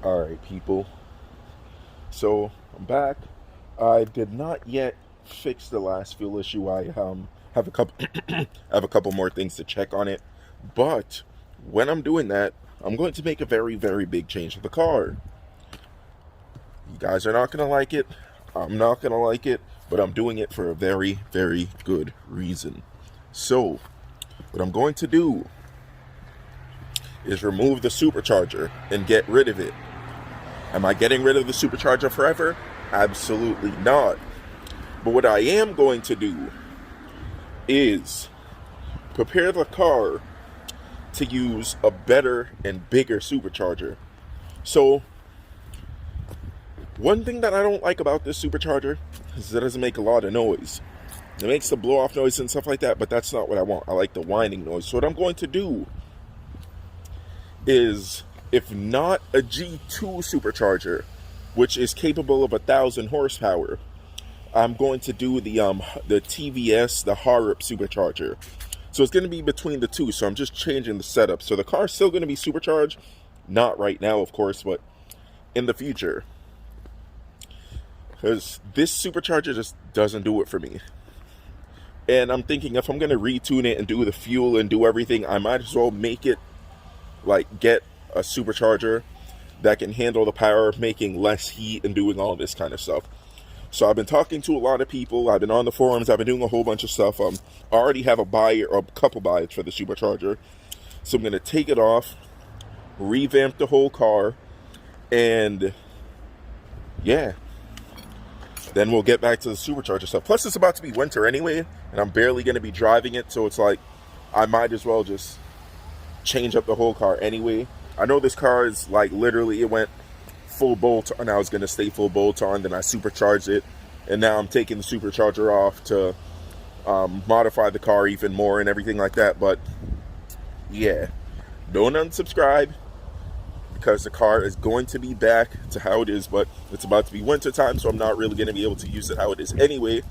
Alright, people. So, I'm back. I did not yet fix the last fuel issue. I have a couple have a couple more things to check on it. But when I'm doing that, I'm going to make a very, very big change to the car. You guys are not going to like it. I'm not going to like it. But I'm doing it for a very, very good reason. So, what I'm going to do is remove the supercharger and get rid of it. Am I getting rid of the supercharger forever? Absolutely not. But what I am going to do is prepare the car to use a better and bigger supercharger. So, one thing that I don't like about this supercharger is that it doesn't make a lot of noise. It makes the blow-off noise and stuff like that, but that's not what I want. I like the whining noise. So what I'm going to do is, if not a G2 supercharger, which is capable of 1,000 horsepower, I'm going to do the TVS, the Harrop supercharger. So it's going to be between the two. So I'm just changing the setup. So the car's still going to be supercharged, not right now, of course, but in the future. Because this supercharger just doesn't do it for me. And I'm thinking, if I'm going to retune it and do the fuel and do everything, I might as well make it, like, get a supercharger that can handle the power of making less heat and doing all this kind of stuff. So I've been talking to a lot of people. I've been on the forums. I've been doing a whole bunch of stuff. I already have a couple buys for the supercharger. So I'm going to take it off, revamp the whole car, and yeah. Then we'll get back to the supercharger stuff. Plus, it's about to be winter anyway, and I'm barely going to be driving it. So it's like, I might as well just change up the whole car anyway. I know this car is like literally, it went full bolt on. I was going to stay full bolt on, then I supercharged it, and now I'm taking the supercharger off to modify the car even more and everything like that. But yeah, don't unsubscribe, because the car is going to be back to how it is, but it's about to be winter time, so I'm not really going to be able to use it how it is anyway.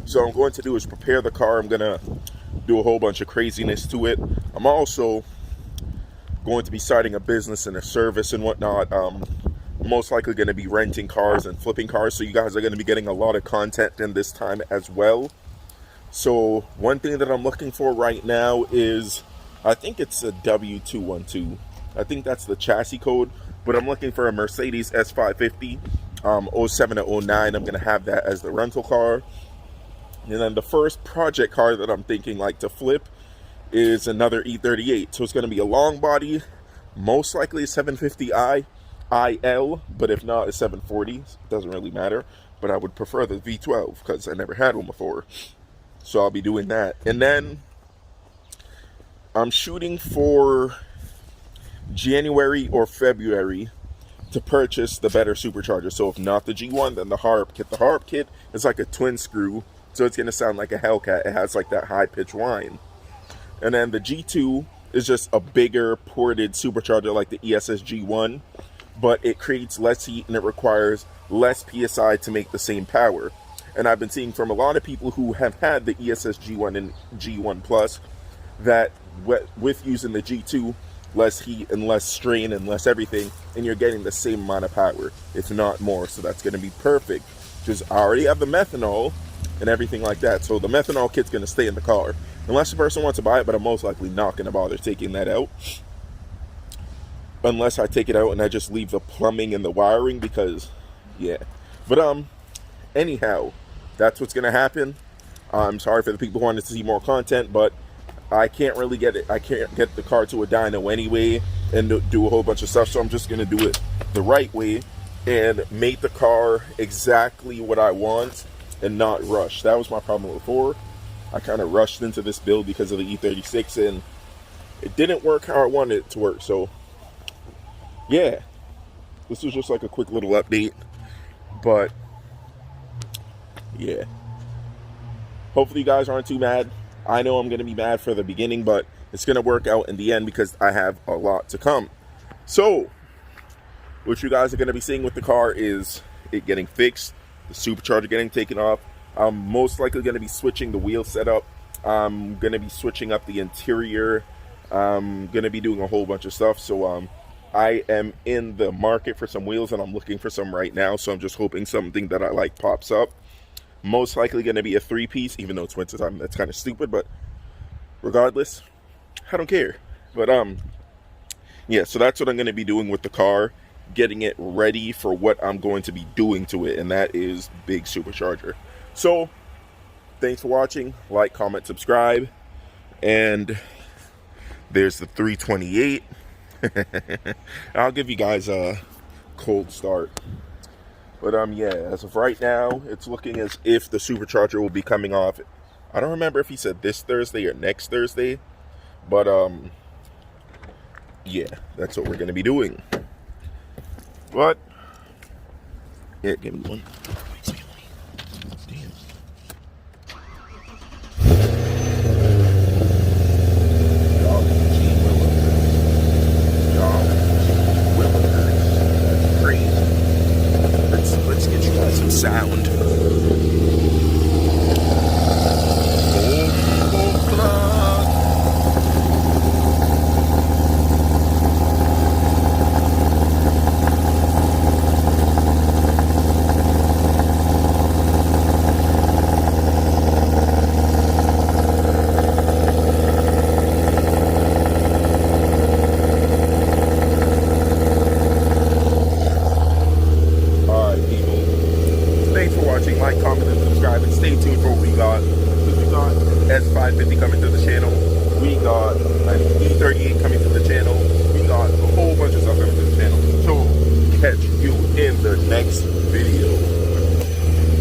So what I'm going to do is prepare the car. I'm going to do a whole bunch of craziness to it. I'm also going to be starting a business and a service and whatnot. Most likely going to be renting cars and flipping cars, so you guys are going to be getting a lot of content in this time as well. So one thing that I'm looking for right now is, I think it's a W212. I think that's the chassis code, but I'm looking for a Mercedes S550, 07 to 09. I'm going to have that as the rental car. And then the first project car that I'm thinking like to flip is another E38. So it's going to be a long body, most likely a 750i IL, but if not, a 740. It doesn't really matter, but I would prefer the V12 because I never had one before. So I'll be doing that. And then I'm shooting for January or February to purchase the better supercharger. So if not the G1, then the Harrop kit. The Harrop kit is like a twin screw, so it's going to sound like a Hellcat. It has like that high-pitched whine. And then the G2 is just a bigger ported supercharger like the ESS G1, but it creates less heat and it requires less PSI to make the same power. And I've been seeing from a lot of people who have had the ESS G1 and G1 Plus that with using the G2, less heat and less strain and less everything, and you're getting the same amount of power, if not more. So that's going to be perfect, because I already have the methanol and everything like that. So the methanol kit's going to stay in the car, unless the person wants to buy it, but I'm most likely not going to bother taking that out. Unless I take it out and I just leave the plumbing and the wiring, because, yeah. But, anyhow, that's what's going to happen. I'm sorry for the people who wanted to see more content, but I can't really get it. I can't get the car to a dyno anyway and do a whole bunch of stuff. So I'm just going to do it the right way and make the car exactly what I want and not rush. That was my problem before. I kind of rushed into this build because of the E36 and it didn't work how I wanted it to work. So yeah, this was just like a quick little update. But yeah, hopefully you guys aren't too mad. I know I'm going to be mad for the beginning, but it's going to work out in the end because I have a lot to come. So, what you guys are going to be seeing with the car is it getting fixed, the supercharger getting taken off. I'm most likely going to be switching the wheel setup. I'm going to be switching up the interior. I'm going to be doing a whole bunch of stuff. So, I am in the market for some wheels, and I'm looking for some right now, so I'm just hoping something that I like pops up. Most likely going to be a 3-piece, even though it's winter time. That's kind of stupid, but regardless, I don't care. But yeah, so that's what I'm going to be doing with the car, getting it ready for what I'm going to be doing to it, and that is big supercharger. So thanks for watching. Like, comment, subscribe, and there's the 328. I'll give you guys a cold start. But yeah, as of right now, it's looking as if the supercharger will be coming off. I don't remember if he said this Thursday or next Thursday, but yeah, that's what we're gonna be doing. But yeah, give me one. Damn. That's crazy. Let's get you guys some sound. Like, comment, and subscribe, and stay tuned for what we got. We got S550 coming to the channel. We got an E38 coming to the channel. We got a whole bunch of stuff coming to the channel. So catch you in the next video.